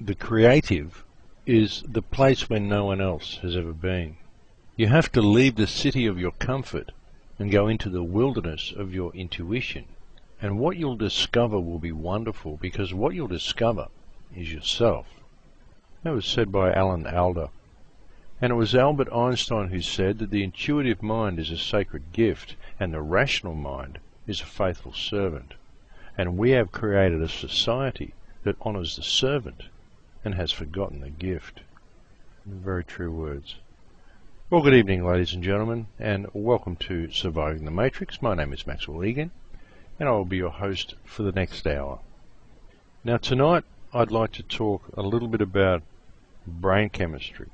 The creative is the place where no one else has ever been. You have to leave the city of your comfort and go into the wilderness of your intuition. And what you'll discover will be wonderful, because what you'll discover is yourself. That was said by Alan Alda. And it was Albert Einstein who said that the intuitive mind is a sacred gift and the rational mind is a faithful servant. And we have created a society that honours the servant and has forgotten the gift. Very true words. Well, good evening, ladies and gentlemen, and welcome to Surviving the Matrix. My name is Maxwell Egan, and I will be your host for the next hour. Now, tonight I'd like to talk a little bit about brain chemistry,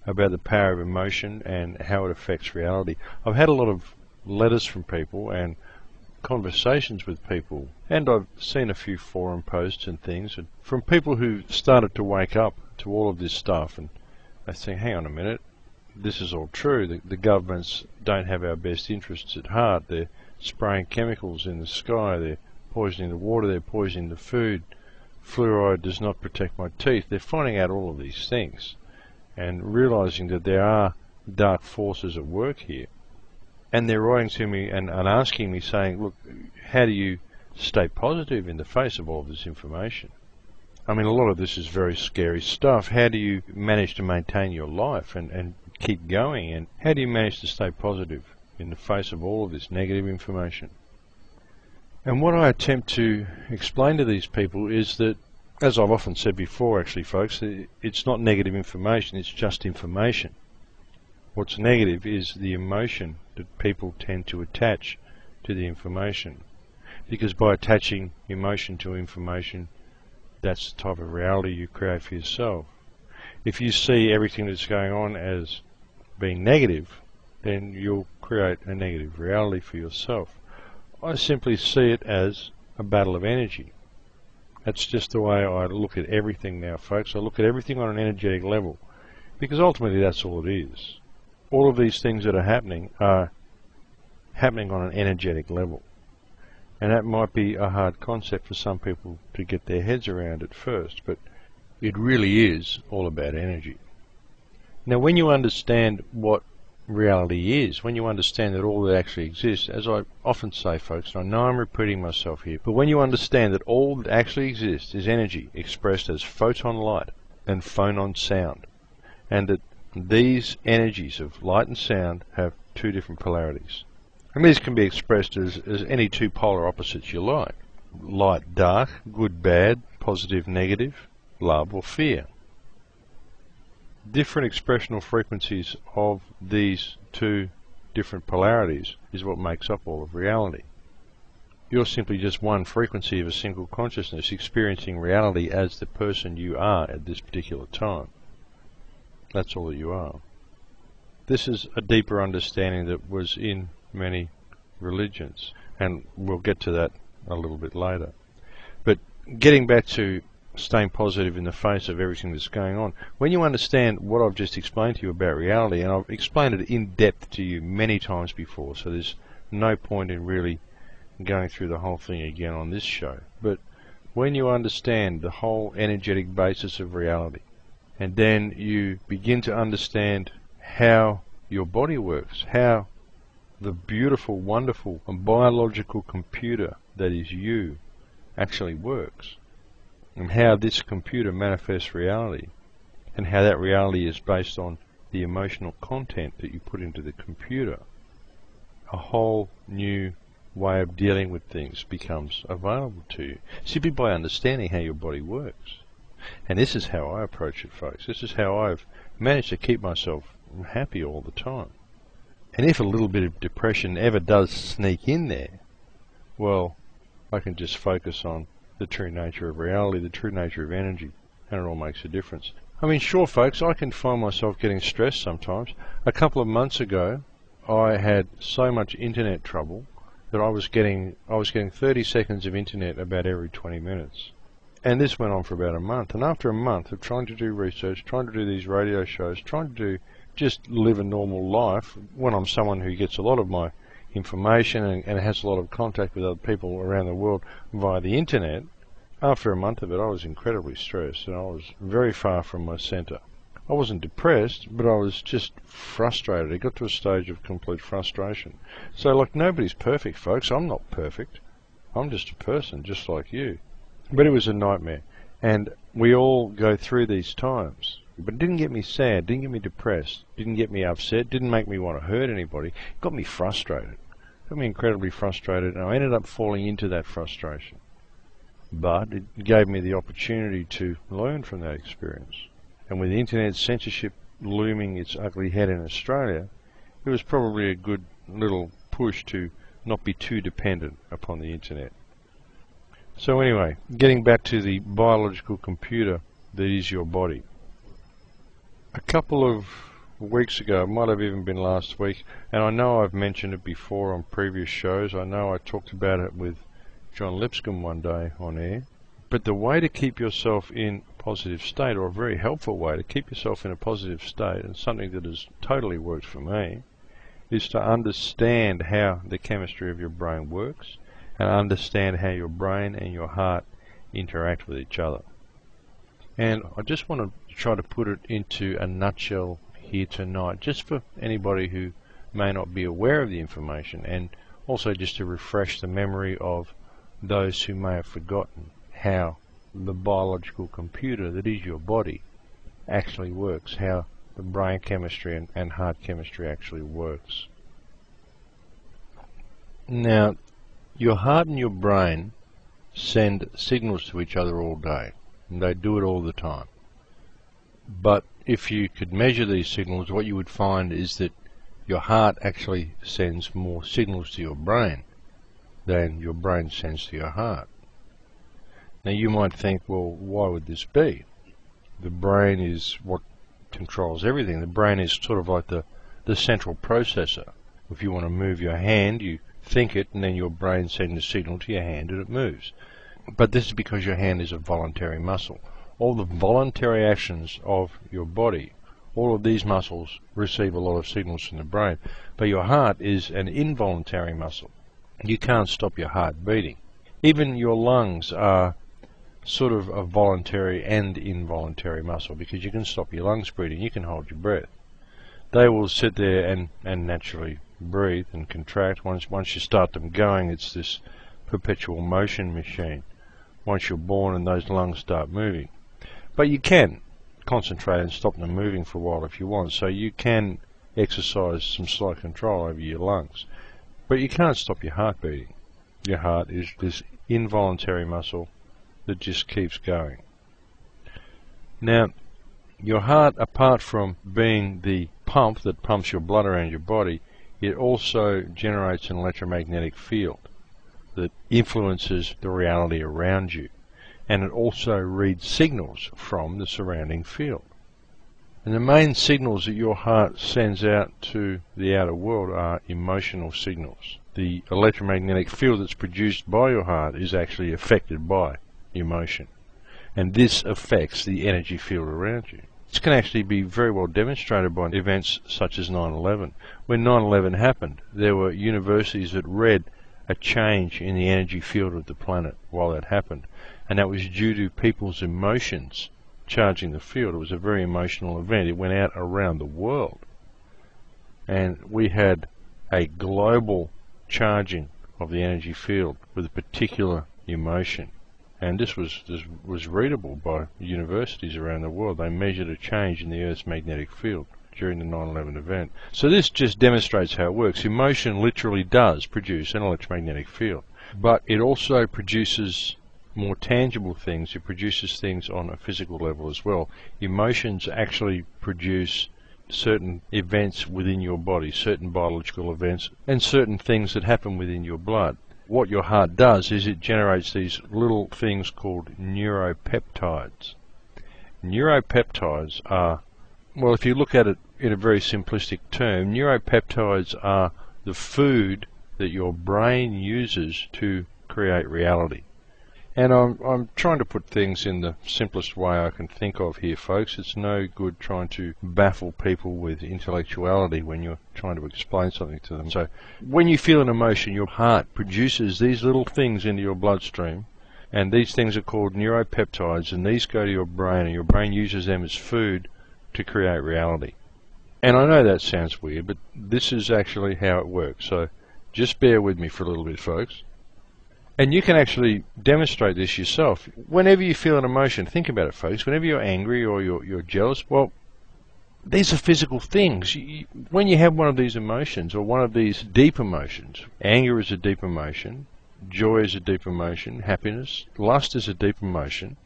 about the power of emotion and how it affects reality. I've had a lot of letters from people and conversations with people, and I've seen a few forum posts and things from people who started to wake up to all of this stuff, and they think, hang on a minute, this is all true. The governments don't have our best interests at heart. They're spraying chemicals in the sky, they're poisoning the water, they're poisoning the food, fluoride does not protect my teeth. They're finding out all of these things and realizing that there are dark forces at work here. And they're writing to me and asking me, saying, look, how do you stay positive in the face of all of this information? I mean, a lot of this is very scary stuff. How do you manage to maintain your life and keep going? And how do you manage to stay positive in the face of all of this negative information? And what I attempt to explain to these people is that, as I've often said before, actually, folks, it's not negative information, it's just information. What's negative is the emotion that people tend to attach to the information. Because by attaching emotion to information, that's the type of reality you create for yourself. If you see everything that's going on as being negative, then you'll create a negative reality for yourself. I simply see it as a battle of energy. That's just the way I look at everything now, folks. I look at everything on an energetic level, because ultimately that's all it is. All of these things that are happening on an energetic level. And that might be a hard concept for some people to get their heads around at first, but it really is all about energy. Now, when you understand what reality is, when you understand that all that actually exists, as I often say, folks, and I know I'm repeating myself here, but when you understand that all that actually exists is energy expressed as photon light and phonon sound, and that these energies of light and sound have two different polarities. And these can be expressed as any two polar opposites you like. Light, dark, good, bad, positive, negative, love or fear. Different expressional frequencies of these two different polarities is what makes up all of reality. You're simply just one frequency of a single consciousness experiencing reality as the person you are at this particular time. That's all that you are. This is a deeper understanding that was in many religions, and we'll get to that a little bit later. But getting back to staying positive in the face of everything that's going on, when you understand what I've just explained to you about reality, and I've explained it in depth to you many times before, so there's no point in really going through the whole thing again on this show, but when you understand the whole energetic basis of reality, and then you begin to understand how your body works, how the beautiful, wonderful, and biological computer that is you actually works, and how this computer manifests reality, and how that reality is based on the emotional content that you put into the computer, a whole new way of dealing with things becomes available to you, simply by understanding how your body works. And this is how I approach it, folks. This is how I've managed to keep myself happy all the time. And if a little bit of depression ever does sneak in there, well, I can just focus on the true nature of reality, the true nature of energy, and it all makes a difference. I mean, sure, folks, I can find myself getting stressed sometimes. A couple of months ago, I had so much internet trouble that I was getting 30 seconds of internet about every 20 minutes. And this went on for about a month. And after a month of trying to do research, trying to do these radio shows, trying to just live a normal life, when I'm someone who gets a lot of my information and has a lot of contact with other people around the world via the internet, after a month of it, I was incredibly stressed and I was very far from my centre. I wasn't depressed, but I was just frustrated. It got to a stage of complete frustration. So, like, nobody's perfect, folks. I'm not perfect. I'm just a person, just like you. But it was a nightmare. And we all go through these times. But it didn't get me sad, didn't get me depressed, didn't get me upset, didn't make me want to hurt anybody. It got me frustrated. It got me incredibly frustrated, and I ended up falling into that frustration. But it gave me the opportunity to learn from that experience. And with the internet censorship looming its ugly head in Australia, it was probably a good little push to not be too dependent upon the internet. So anyway, getting back to the biological computer that is your body. A couple of weeks ago, it might have even been last week, and I know I've mentioned it before on previous shows. I know I talked about it with John Lipscomb one day on air. But the way to keep yourself in a positive state, or a very helpful way to keep yourself in a positive state, and something that has totally worked for me, is to understand how the chemistry of your brain works, and understand how your brain and your heart interact with each other. And I just want to try to put it into a nutshell here tonight, just for anybody who may not be aware of the information, and also just to refresh the memory of those who may have forgotten how the biological computer that is your body actually works, how the brain chemistry and heart chemistry actually works. Now, your heart and your brain send signals to each other all day, and they do it all the time. But if you could measure these signals, what you would find is that your heart actually sends more signals to your brain than your brain sends to your heart. Now you might think, well, why would this be? The brain is what controls everything. The brain is sort of like the central processor. If you want to move your hand, you think it, and then your brain sends a signal to your hand and it moves. But this is because your hand is a voluntary muscle. All the voluntary actions of your body, all of these muscles receive a lot of signals from the brain. But your heart is an involuntary muscle. You can't stop your heart beating. Even your lungs are sort of a voluntary and involuntary muscle, because you can stop your lungs breathing, you can hold your breath. They will sit there and naturally breathe and contract. Once you start them going, it's this perpetual motion machine. Once you're born and those lungs start moving. But you can concentrate and stop them moving for a while if you want, so you can exercise some slight control over your lungs. But you can't stop your heart beating. Your heart is this involuntary muscle that just keeps going. Now, your heart, apart from being the pump that pumps your blood around your body, it also generates an electromagnetic field that influences the reality around you. And it also reads signals from the surrounding field. And the main signals that your heart sends out to the outer world are emotional signals. The electromagnetic field that's produced by your heart is actually affected by emotion. And this affects the energy field around you. This can actually be very well demonstrated by events such as 9/11. When 9/11 happened, there were universities that read a change in the energy field of the planet while that happened. And that was due to people's emotions charging the field. It was a very emotional event. It went out around the world. And we had a global charging of the energy field with a particular emotion. And this was readable by universities around the world. They measured a change in the Earth's magnetic field during the 9/11 event. So this just demonstrates how it works. Emotion literally does produce an electromagnetic field. But it also produces more tangible things. It produces things on a physical level as well. Emotions actually produce certain events within your body, certain biological events, and certain things that happen within your blood. What your heart does is it generates these little things called neuropeptides. Neuropeptides are, well, if you look at it in a very simplistic term, neuropeptides are the food that your brain uses to create reality. And I'm trying to put things in the simplest way I can think of here, folks. It's no good trying to baffle people with intellectuality when you're trying to explain something to them. So when you feel an emotion, your heart produces these little things into your bloodstream And these things are called neuropeptides, and these go to your brain, and your brain uses them as food to create reality. And I know that sounds weird, but this is actually how it works. So just bear with me for a little bit, folks. And you can actually demonstrate this yourself. Whenever you feel an emotion, think about it, folks. Whenever you're angry or you're jealous, well, these are physical things. When you have one of these emotions, or one of these deep emotions, anger is a deep emotion, joy is a deep emotion, happiness, lust is a deep emotion.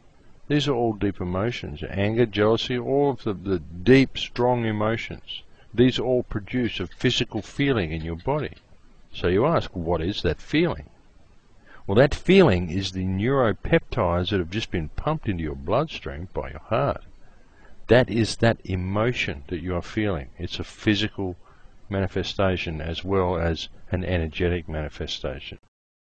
These are all deep emotions. Anger, jealousy, all of the deep, strong emotions. These all produce a physical feeling in your body. So you ask, what is that feeling? Well, that feeling is the neuropeptides that have just been pumped into your bloodstream by your heart. That is that emotion that you are feeling. It's a physical manifestation as well as an energetic manifestation.